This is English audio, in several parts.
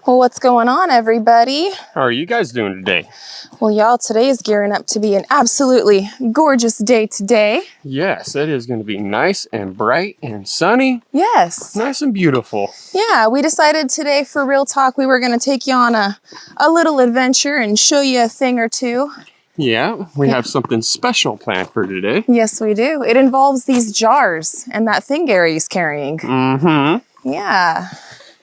Well, what's going on, everybody? How are you guys doing today? Well, y'all, today is gearing up to be an absolutely gorgeous day today. Yes, it is going to be nice and bright and sunny. Yes. Nice and beautiful. Yeah, we decided today for Real Talk we were going to take you on a little adventure and show you a thing or two. Yeah, we have something special planned for today. Yes, we do. It involves these jars and that thing Gary's carrying. Mm-hmm. Yeah.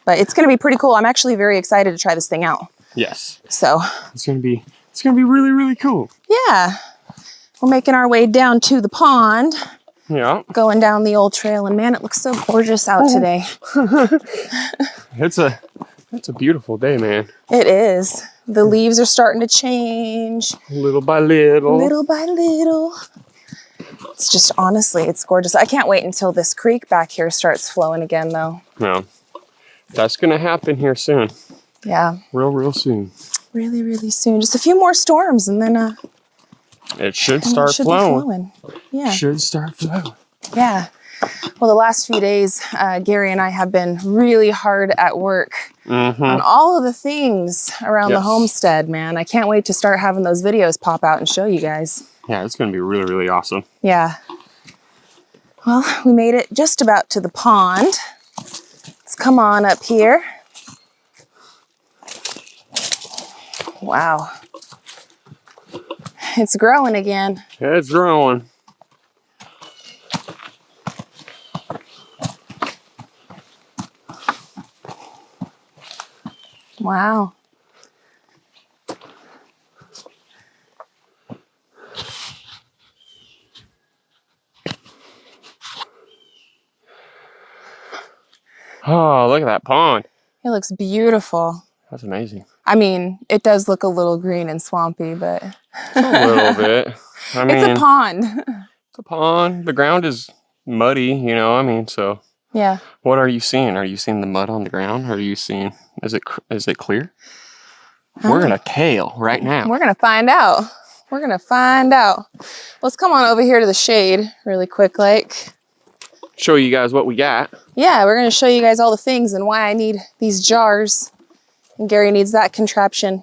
But it's going to be pretty cool. I'm actually very excited to try this thing out. Yes. So It's gonna be really, really cool. yeah, we're making our way down to the pond. Yeah. Going down the old trail, and man, it looks so gorgeous out today. It's a beautiful day, man. It is. The leaves are starting to change. Little by little. Little by little. It's just, honestly, it's gorgeous. I can't wait until this creek back here starts flowing again, though. No. That's gonna happen here soon. Yeah. Real soon. Really, really soon. Just a few more storms, and then It should start flowing. Yeah. Should start flowing. Yeah. Well, the last few days, Gary and I have been really hard at work on all of the things around the homestead, man. I can't wait to start having those videos pop out and show you guys. Yeah, it's going to be really, really awesome. Yeah. Well, we made it just about to the pond. Let's come on up here. Wow. It's growing again. Yeah, it's growing. Wow. Oh, look at that pond. It looks beautiful. That's amazing. I mean, it does look a little green and swampy, but A little bit. I mean, it's a pond. It's a pond. The ground is muddy, you know, I mean, so. Yeah. What are you seeing? Are you seeing the mud on the ground? Or are you seeing, is it clear? We're in a tail right now. We're going to find out. We're going to find out. Let's come on over here to the shade really quick, like. Show you guys what we got. Yeah, we're going to show you guys all the things and why I need these jars. And Gary needs that contraption.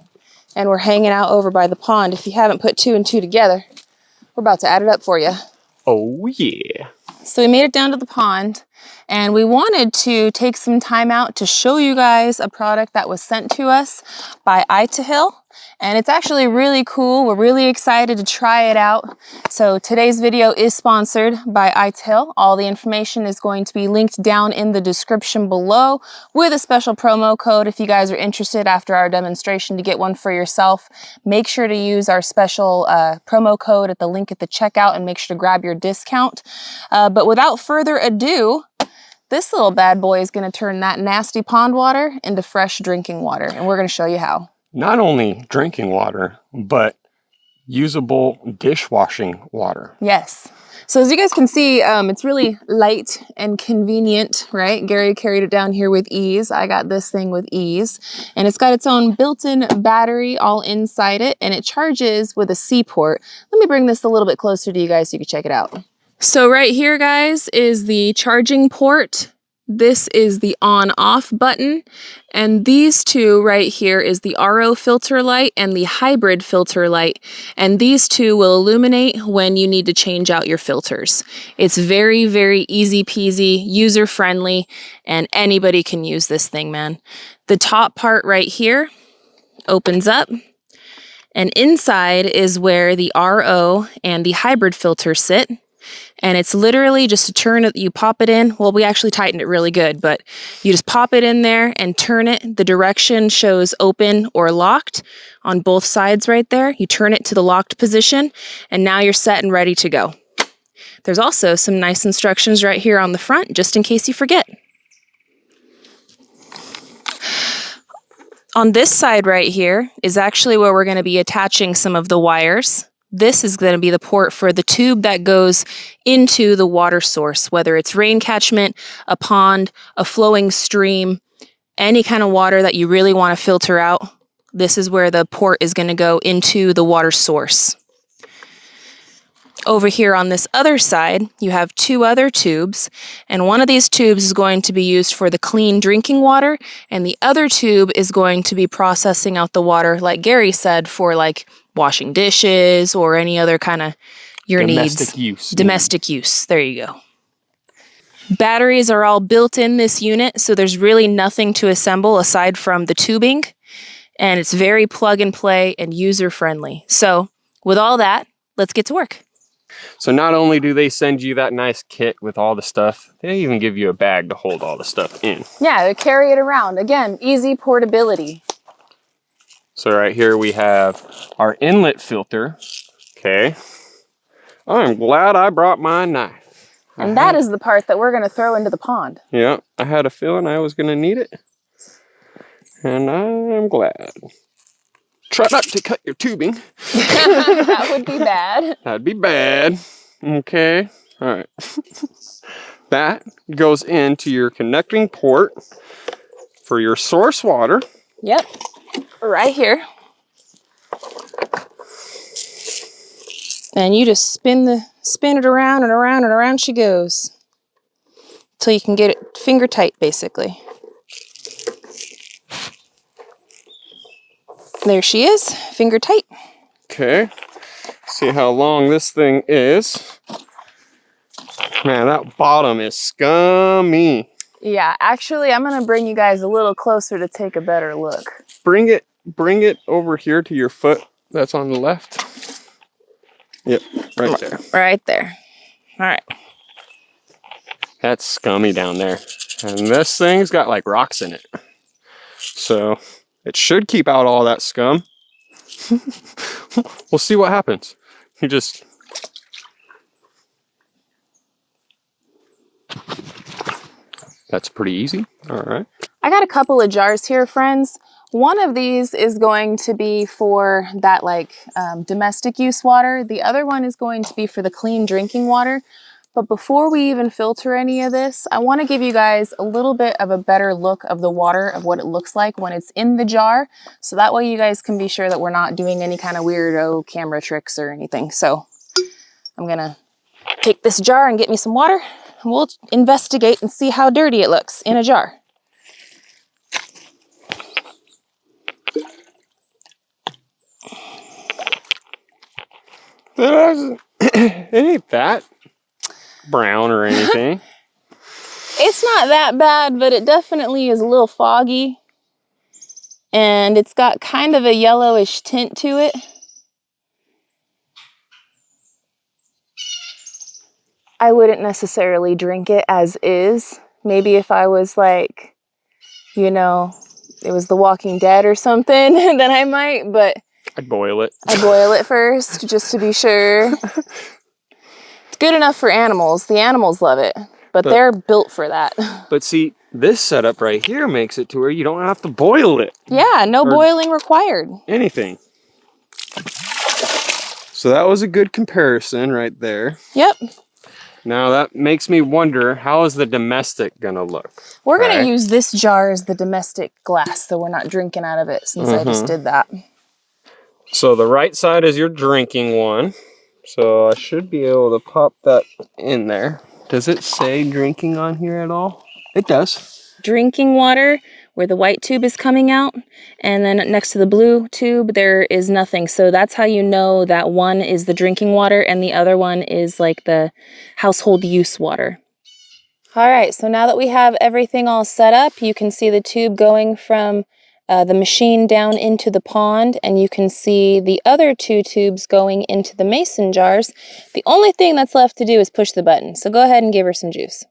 And we're hanging out over by the pond. If you haven't put 2 and 2 together, we're about to add it up for you. Oh, yeah. So we made it down to the pond, and we wanted to take some time out to show you guys a product that was sent to us by ITEHIL. And it's actually really cool. We're really excited to try it out. So today's video is sponsored by ITEHIL. All the information is going to be linked down in the description below with a special promo code if you guys are interested after our demonstration to get one for yourself. Make sure to use our special promo code at the link at the checkout and make sure to grab your discount. But without further ado, this little bad boy is going to turn that nasty pond water into fresh drinking water, and we're going to show you how. Not only drinking water, but usable dishwashing water. Yes. So as you guys can see, it's really light and convenient, right? Gary carried it down here with ease. I got this thing with ease. And it's got its own built-in battery all inside it, and it charges with a C port. Let me bring this a little bit closer to you guys so you can check it out. So right here, guys, is the charging port. This is the on-off button, and these two right here is the RO filter light and the hybrid filter light, and these two will illuminate when you need to change out your filters. It's very, very easy peasy, user-friendly, and anybody can use this thing, man. The top part right here opens up, and inside is where the RO and the hybrid filter sit. And it's literally just to turn it, you pop it in. Well, we actually tightened it really good, but you just pop it in there and turn it. The direction shows open or locked on both sides right there. You turn it to the locked position, and now you're set and ready to go. There's also some nice instructions right here on the front, just in case you forget. On this side right here is actually where we're going to be attaching some of the wires. This is going to be the port for the tube that goes into the water source, whether it's rain catchment, a pond, a flowing stream, any kind of water that you really want to filter out. This is where the port is going to go into the water source. Over here on this other side, you have 2 other tubes, and one of these tubes is going to be used for the clean drinking water, and the other tube is going to be processing out the water, like Gary said, for like washing dishes or any other kind of your Domestic needs. use. Domestic use. There you go. Batteries are all built in this unit, so there's really nothing to assemble aside from the tubing, and it's very plug and play and user friendly. So with all that, let's get to work. So not only do they send you that nice kit with all the stuff, they even give you a bag to hold all the stuff in. Yeah, to carry it around. Again, easy portability. So right here we have our inlet filter. Okay. I'm glad I brought my knife. And that is the part that we're going to throw into the pond. Yeah, I had a feeling I was going to need it. And I'm glad. Try not to cut your tubing. That would be bad. That'd be bad. Okay. All right. That goes into your connecting port for your source water. Yep. Right here. And you just spin it around and around and around she goes. Until you can get it finger tight, basically. There she is, finger tight. Okay. See how long this thing is. Man, that bottom is scummy. Yeah, actually, I'm gonna bring you guys a little closer to take a better look. Bring it over here to your foot that's on the left. Yep, right there. Right there. All right. That's scummy down there. And this thing's got like rocks in it. So it should keep out all that scum. We'll see what happens. You just... That's pretty easy. All right. I got a couple of jars here, friends. One of these is going to be for that like domestic use water. The other one is going to be for the clean drinking water. But before we even filter any of this, I want to give you guys a little bit of a better look of the water, of what it looks like when it's in the jar. So that way you guys can be sure that we're not doing any kind of weirdo camera tricks or anything. So I'm gonna take this jar and get me some water. And we'll investigate and see how dirty it looks in a jar. It ain't that brown or anything. It's not that bad, but it definitely is a little foggy. And it's got kind of a yellowish tint to it. I wouldn't necessarily drink it as is. Maybe if I was like, you know, it was The Walking Dead or something, then I might, but I'd boil it. I boil it first just to be sure. It's good enough for animals. The animals love it, but they're built for that. But see, this setup right here makes it to where you don't have to boil it. Yeah, no boiling required. Anything. So that was a good comparison right there. Yep. Now that makes me wonder, how is the domestic gonna look? We're gonna use this jar as the domestic glass, so we're not drinking out of it since I just did that. So the right side is your drinking one. So I should be able to pop that in there. Does it say drinking on here at all? It does. Drinking water, where the white tube is coming out, and then next to the blue tube, there is nothing. So that's how you know that one is the drinking water and the other one is like the household use water. All right, so now that we have everything all set up, you can see the tube going from the machine down into the pond, and you can see the other 2 tubes going into the mason jars. The only thing that's left to do is push the button. So go ahead and give her some juice.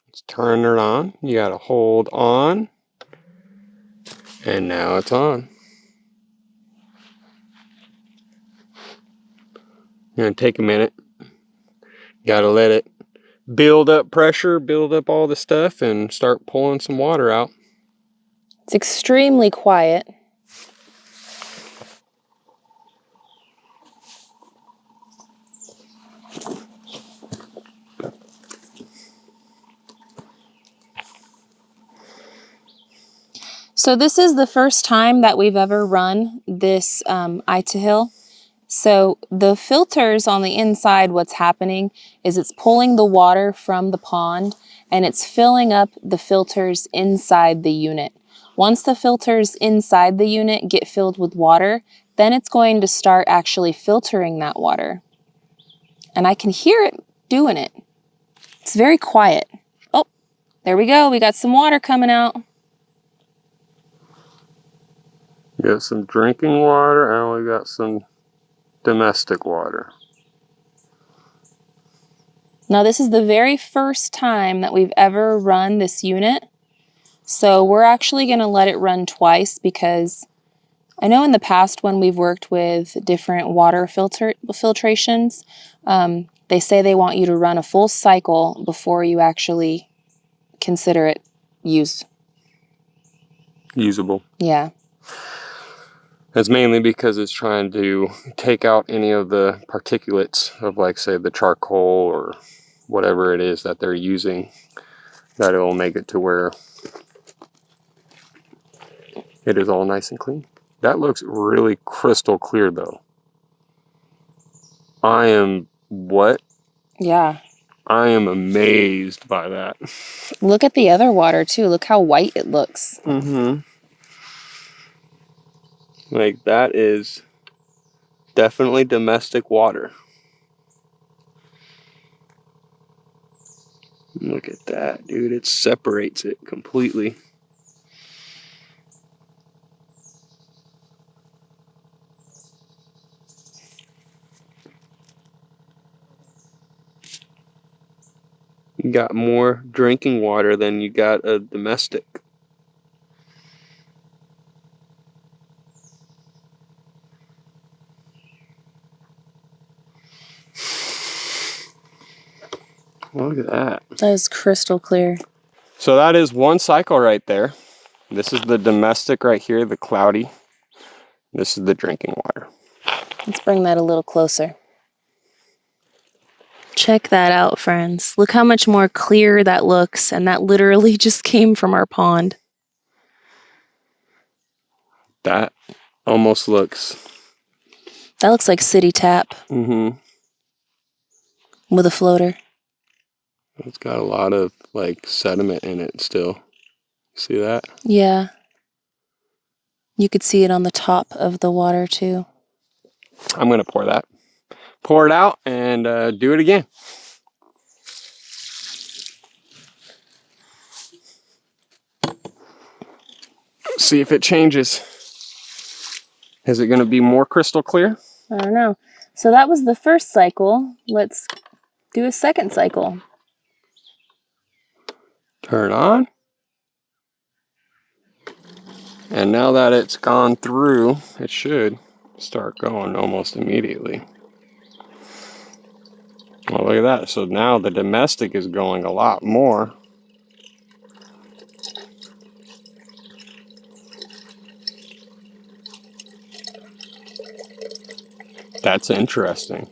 Let's turn it on. You gotta hold on. And now it's on. Gonna take a minute. Gotta let it build up pressure, build up all the stuff, and start pulling some water out. It's extremely quiet. So this is the first time that we've ever run this ITEHIL. So the filters on the inside, what's happening is it's pulling the water from the pond and it's filling up the filters inside the unit. Once the filters inside the unit get filled with water, then it's going to start actually filtering that water. And I can hear it doing it. It's very quiet. Oh, there we go. We got some water coming out. Got some drinking water and we got some domestic water. Now this is the very first time that we've ever run this unit. So we're actually going to let it run twice because I know in the past when we've worked with different water filtrations, they say they want you to run a full cycle before you actually consider it Usable. Yeah. That's mainly because it's trying to take out any of the particulates of, like, say, the charcoal or whatever it is that they're using, that it will make it to where it is all nice and clean. That looks really crystal clear, though. What? Yeah. I am amazed by that. Look at the other water, too. Look how white it looks. Mm-hmm. Like, that is definitely domestic water. Look at that, dude. It separates it completely. You got more drinking water than you got a domestic. Look at that. That is crystal clear. So that is one cycle right there. This is the domestic right here, the cloudy. This is the drinking water. Let's bring that a little closer. Check that out, friends. Look how much more clear that looks, and that literally just came from our pond. That almost looks... That looks like City Tap. Mm-hmm. With a floater. It's got a lot of, like, sediment in it still. See that? Yeah. You could see it on the top of the water, too. I'm going to pour that. Pour it out and do it again. See if it changes. Is it going to be more crystal clear? I don't know. So that was the first cycle. Let's do a second cycle. Turn on. And now that it's gone through, it should start going almost immediately. Oh, look at that. So now the domestic is going a lot more. That's interesting.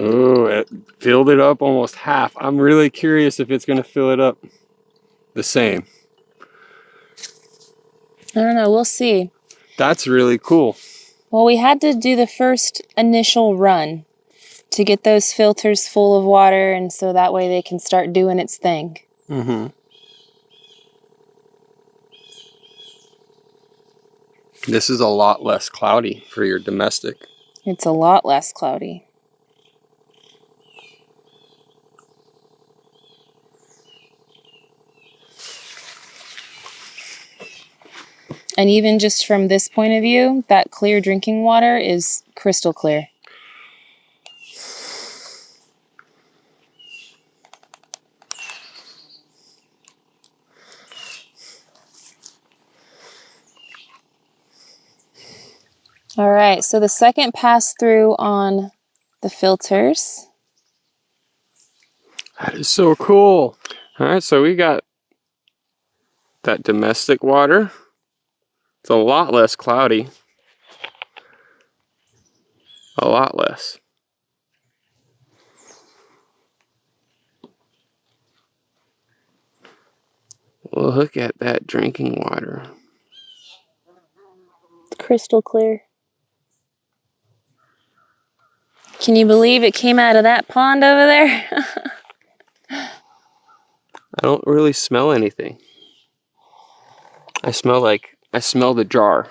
Oh, it filled it up almost half. I'm really curious if it's going to fill it up the same. I don't know. We'll see. That's really cool. Well, we had to do the first initial run to get those filters full of water, and so that way they can start doing its thing. Mm-hmm. This is a lot less cloudy for your domestic. It's a lot less cloudy. And even just from this point of view, that clear drinking water is crystal clear. All right, so the second pass through on the filters. That is so cool. All right, so we got that domestic water. It's a lot less cloudy. A lot less. Look at that drinking water. Crystal clear. Can you believe it came out of that pond over there? I don't really smell anything. I smell the jar,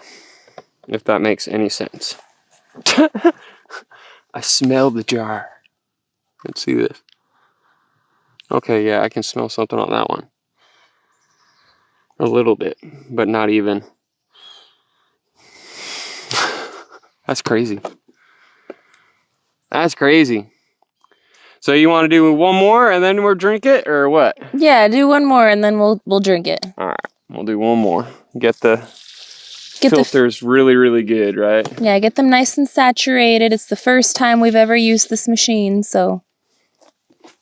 if that makes any sense. I smell the jar. Let's see this. Okay, yeah, I can smell something on that one. A little bit, but not even. That's crazy. That's crazy. So you want to do one more and then we'll drink it, or what? Yeah, do one more and then we'll drink it. All right, we'll do one more. Get the filters really, really good, right? Yeah, get them nice and saturated. It's the first time we've ever used this machine, so.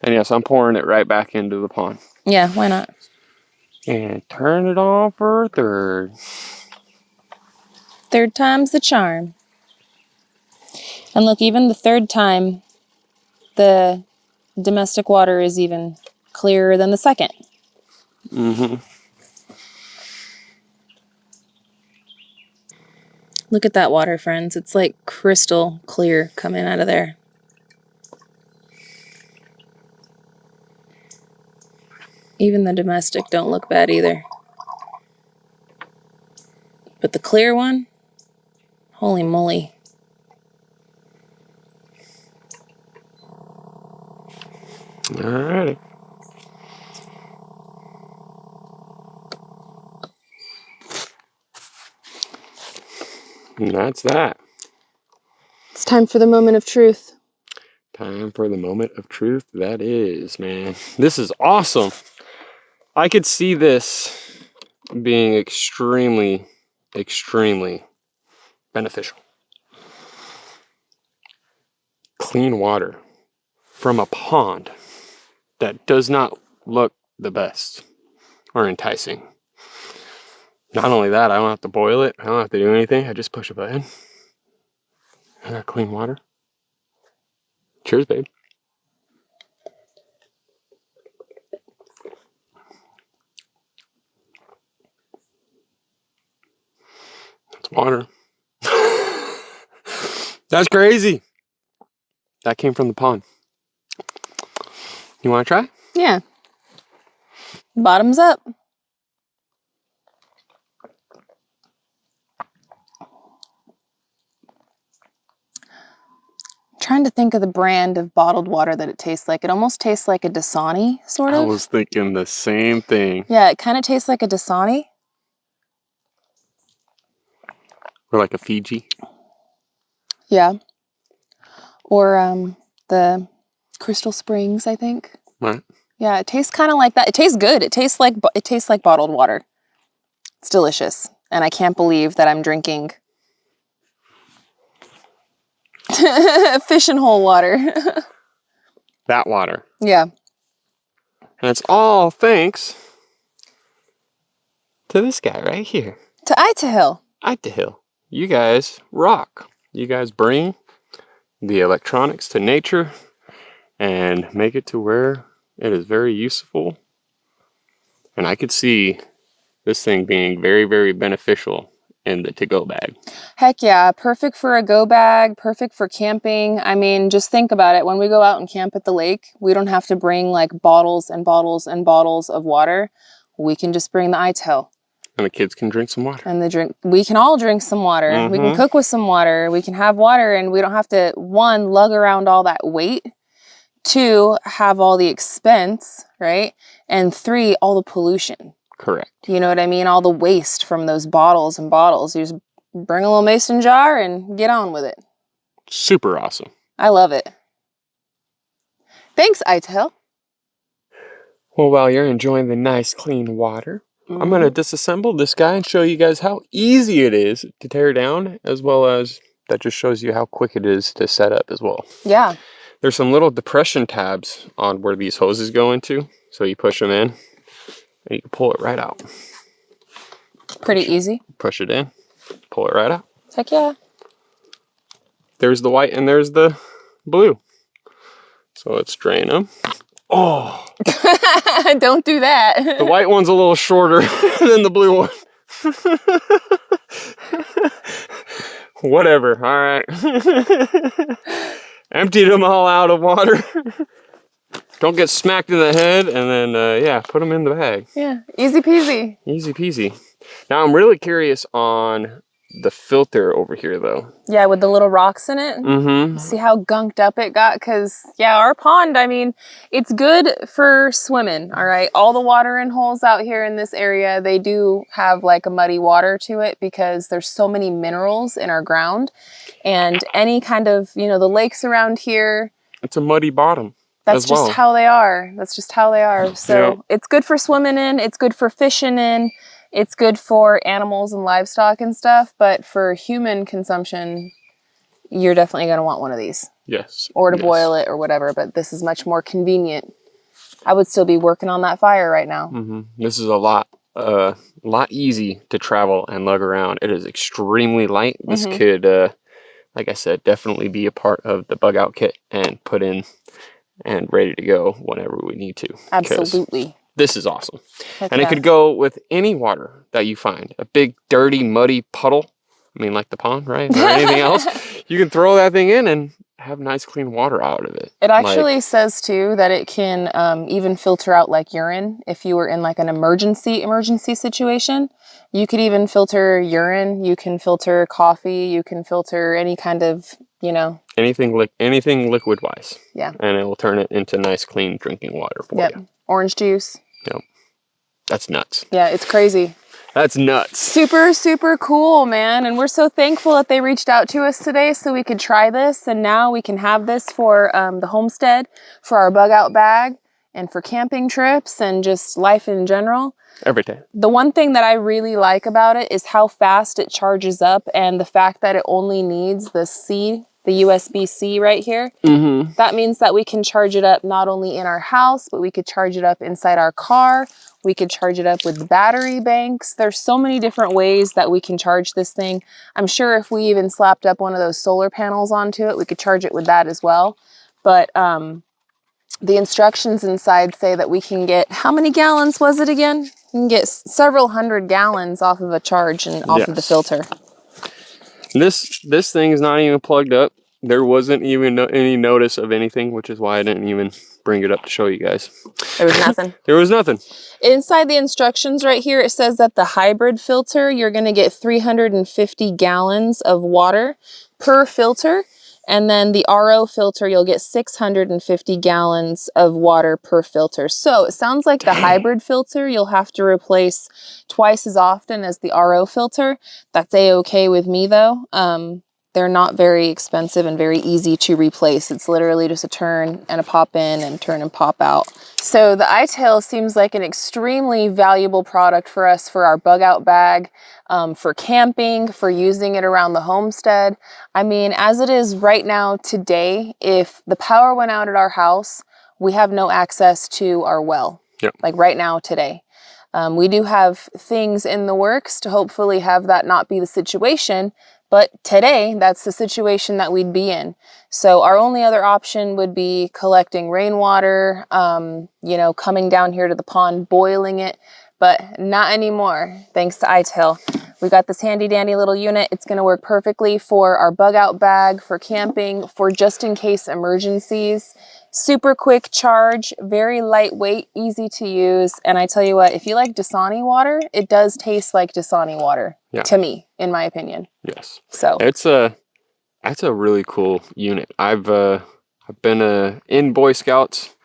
And yes, I'm pouring it right back into the pond. Yeah, why not? And turn it on for a third. Third time's the charm. And look, even the third time, the domestic water is even clearer than the second. Mm-hmm. Look at that water, friends. It's like crystal clear coming out of there. Even the domestic don't look bad either. But the clear one, holy moly. Alrighty. And that's that. It's time for the moment of truth. Time for the moment of truth. That is, man. This is awesome. I could see this being extremely, extremely beneficial. Clean water from a pond that does not look the best or enticing. Not only that, I don't have to boil it. I don't have to do anything. I just push a button. I got clean water. Cheers, babe. It's water. That's crazy. That came from the pond. You want to try? Yeah. Bottoms up. Trying to think of the brand of bottled water that it tastes like. It almost tastes like a Dasani, sort of. I was thinking the same thing. Yeah, it kind of tastes like a Dasani. Or like a Fiji. Yeah. Or the Crystal Springs, I think. Right. Yeah, it tastes kind of like that. It tastes good. It tastes like bottled water. It's delicious, and I can't believe that I'm drinking fish and hole water. That water. Yeah. And it's all thanks to this guy right here. To ITEHIL. ITEHIL. You guys rock. You guys bring the electronics to nature and make it to where it is very useful. And I could see this thing being very, very beneficial in the to-go bag. Heck yeah, perfect for a go bag, perfect for camping. I mean, just think about it. When we go out and camp at the lake, we don't have to bring like bottles and bottles and bottles of water. We can just bring the ITEHIL. And the kids can drink some water. And we can all drink some water. Mm-hmm. We can cook with some water. We can have water, and we don't have to, 1, lug around all that weight, 2, have all the expense, right? And 3, all the pollution. Correct. You know what I mean? All the waste from those bottles and bottles. You just bring a little mason jar and get on with it. Super awesome. I love it. Thanks, ITEHIL. Well, while you're enjoying the nice clean water, I'm going to disassemble this guy and show you guys how easy it is to tear down, as well as that just shows you how quick it is to set up as well. Yeah. There's some little depression tabs on where these hoses go into. So you push them in and you can pull it right out. Pretty easy. Push it in, pull it right out. Heck yeah. There's the white and there's the blue. So let's drain them. Oh, Don't do that. the white one's a little shorter than the blue one. Whatever, all right. Emptied them all out of water. Don't get smacked in the head, and then, yeah, put them in the bag. Yeah, easy peasy. Easy peasy. Now, I'm really curious on the filter over here, though. Yeah, with the little rocks in it. Mm-hmm. See how gunked up it got? Because, yeah, our pond, I mean, it's good for swimming, all right? All the watering holes out here in this area, they do have like a muddy water to it because there's so many minerals in our ground. And any kind of, you know, the lakes around here. It's a muddy bottom. That's just how they are. That's just how they are. So it's good for swimming in. It's good for fishing in. It's good for animals and livestock and stuff. But for human consumption, you're definitely going to want one of these. Yes. Or to boil it or whatever. But this is much more convenient. I would still be working on that fire right now. Mm-hmm. This is a lot easy to travel and lug around. It is extremely light. This could, like I said, definitely be a part of the bug out kit and put in and ready to go whenever we need to. Absolutely. This is awesome. Heck and yeah. it could go with any water that you find. A big, dirty, muddy puddle. I mean, like the pond, right? Or anything else. You can throw that thing in and have nice, clean water out of it. It actually says, too, that it can even filter out, like, urine. If you were in, like, an emergency situation, you could even filter urine. You can filter coffee. You can filter any kind of, you know. Anything liquid-wise. Yeah. And it will turn it into nice, clean drinking water for you. Orange juice. Yep. That's nuts. Yeah, it's crazy. That's nuts. Super, super cool, man. And we're so thankful that they reached out to us today so we could try this. And now we can have this for the homestead, for our bug out bag, and for camping trips and just life in general. Every day. The one thing that I really like about it is how fast it charges up and the fact that it only needs the USB-C right here. Mm-hmm. That means that we can charge it up not only in our house, but we could charge it up inside our car. We could charge it up with battery banks. There's so many different ways that we can charge this thing. I'm sure if we even slapped up one of those solar panels onto it, we could charge it with that as well. But the instructions inside say that we can get, how many gallons was it again? You can get several hundred gallons off of a charge and off of the filter. This thing is not even plugged up. There wasn't even any notice of anything, which is why I didn't even bring it up to show you guys. There was nothing. There was nothing. Inside the instructions right here, it says that the hybrid filter, you're going to get 350 gallons of water per filter. And then the RO filter, you'll get 650 gallons of water per filter. So it sounds like the hybrid filter, you'll have to replace twice as often as the RO filter. That's a-okay with me though. They're not very expensive and very easy to replace. It's literally just a turn and a pop in and turn and pop out. So the ITEHIL seems like an extremely valuable product for us for our bug out bag, for camping, for using it around the homestead. I mean, as it is right now today, if the power went out at our house, we have no access to our well. Yep. Like right now today. We do have things in the works to hopefully have that not be the situation. But today, that's the situation that we'd be in. So our only other option would be collecting rainwater, you know, coming down here to the pond, boiling it, but not anymore, thanks to ITEHIL. We got this handy dandy little unit. It's gonna work perfectly for our bug out bag, for camping, for just in case emergencies. Super quick charge, very lightweight, easy to use. And I tell you what, if you like Dasani water, it does taste like Dasani water to me, in my opinion. Yes. So that's a really cool unit. I've been in Boy Scouts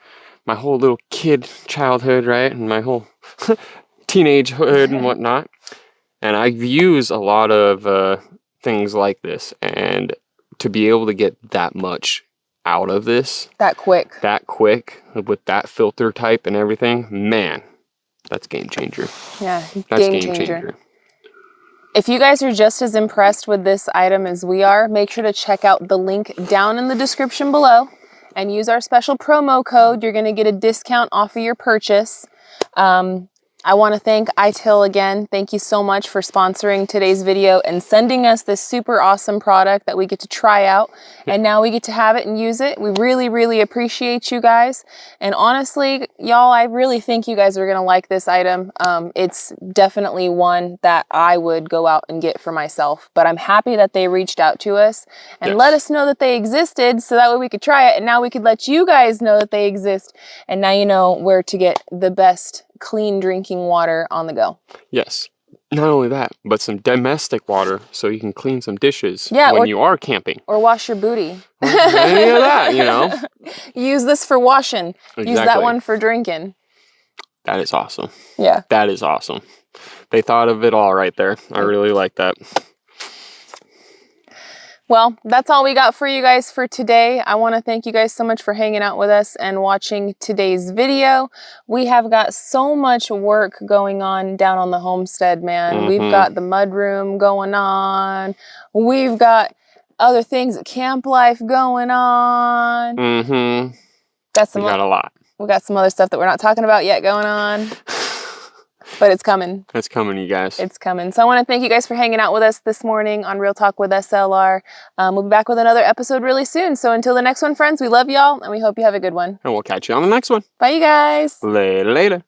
my whole little childhood, right? And my whole teenagehood and whatnot. And I've used a lot of things like this. And to be able to get that much out of this that quick with that filter type and everything, man, that's game changer. Yeah, that's game changer. If you guys are just as impressed with this item as we are, make sure to check out the link down in the description below and use our special promo code. You're going to get a discount off of your purchase. I want to thank ITEHIL again. Thank you so much for sponsoring today's video and sending us this super awesome product that we get to try out. And now we get to have it and use it. We really, really appreciate you guys. And honestly, y'all, I really think you guys are going to like this item. It's definitely one that I would go out and get for myself. But I'm happy that they reached out to us and let us know that they existed so that way we could try it. And now we could let you guys know that they exist. And now you know where to get the best clean drinking water on the go. Yes. Not only that, but some domestic water so you can clean some dishes when you are camping. Or wash your booty. Or any of that, you know. Use this for washing. Exactly. Use that one for drinking. That is awesome. Yeah. That is awesome. They thought of it all right there. I really like that. Well, that's all we got for you guys for today. I want to thank you guys so much for hanging out with us and watching today's video. We have got so much work going on down on the homestead, man. We've got the mudroom going on. We've got other things at camp life going on. We got a lot. We got some other stuff that we're not talking about yet going on. But it's coming. It's coming, you guys. It's coming. So I want to thank you guys for hanging out with us this morning on Real Talk with SLR. We'll be back with another episode really soon. So until the next one, friends, we love y'all and we hope you have a good one. And we'll catch you on the next one. Bye, you guys. Later.